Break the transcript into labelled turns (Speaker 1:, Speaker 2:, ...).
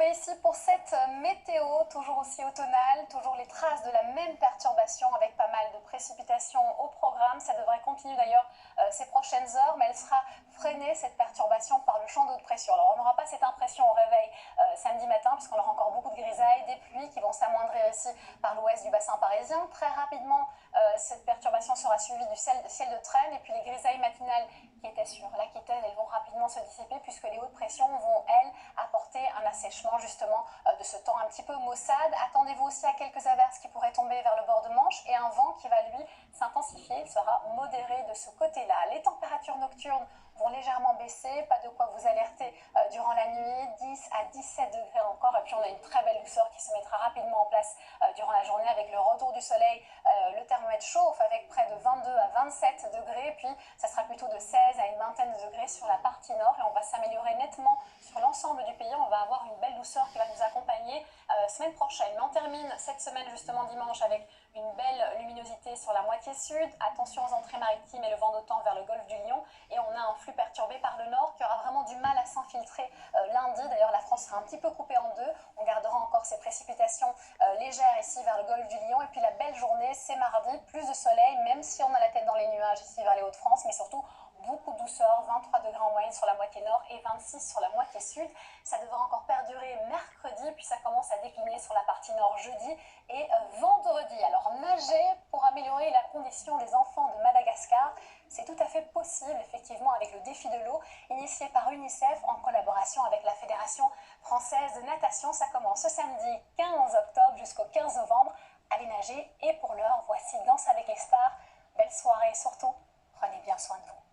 Speaker 1: retrouver ici pour cette météo, toujours aussi automnale, toujours les traces de la même perturbation avec pas mal de précipitations au programme. Ça devrait continuer d'ailleurs ces prochaines heures, mais elle sera freinée, cette perturbation, par le champ de haute pression. Alors on n'aura pas cette impression au réveil samedi matin, puisqu'on aura encore beaucoup de grisailles, des pluies qui vont s'amoindrir ici par l'ouest du bassin parisien. Très rapidement, cette perturbation sera suivie du ciel de traîne, et puis les grisailles matinales qui étaient sur l'Aquitaine, elles vont rapidement se dissiper, puisque les hautes pressions vont, elles, apporter un assèchement justement de ce temps un petit peu maussade. Attendez-vous aussi à quelques averses qui pourraient tomber vers le bord de Manche, et un vent qui va lui s'intensifier, il sera modéré de ce côté-là. Les températures nocturnes vont légèrement baisser, pas de quoi vous alerter durant la nuit, 10 à 17 degrés encore, et puis on a une très belle douceur qui se mettra rapidement en place durant la journée avec le retour du soleil. Le thermomètre chauffe avec près de 22 à 27 degrés, puis ça sera plutôt de 16 à une vingtaine de degrés sur la partie nord, et on va s'améliorer nettement sur l'ensemble du pays. On va avoir une belle douceur qui va nous accompagner semaine prochaine. Mais on termine cette semaine justement dimanche avec une belle luminosité sur la moitié sud. Attention aux entrées maritimes et le vent d'autant vers le golfe du Lion, et on a un flux perturbé par le nord qui aura vraiment du mal à s'infiltrer lundi. D'ailleurs, la France sera un petit peu coupée en deux. On gardera encore ces précipitations légères ici vers le golfe du Lion, et puis la belle journée, c'est mardi, plus de soleil, même si on a la tête dans les nuages ici vers les Hauts-de-France, mais surtout beaucoup de douceur, 23 degrés en moyenne sur la moitié nord et 26 sur la moitié sud. Ça devrait encore perdurer mercredi, puis ça commence à décliner sur la partie nord jeudi et vendredi. Alors nager pour améliorer la condition des enfants de Madagascar, c'est tout à fait possible effectivement avec le défi de l'eau initié par UNICEF en collaboration avec la Fédération française de natation. Ça commence ce samedi 15 octobre jusqu'au 15 novembre. Allez nager, et pour l'heure, voici Danse avec les stars. Belle soirée et surtout, prenez bien soin de vous.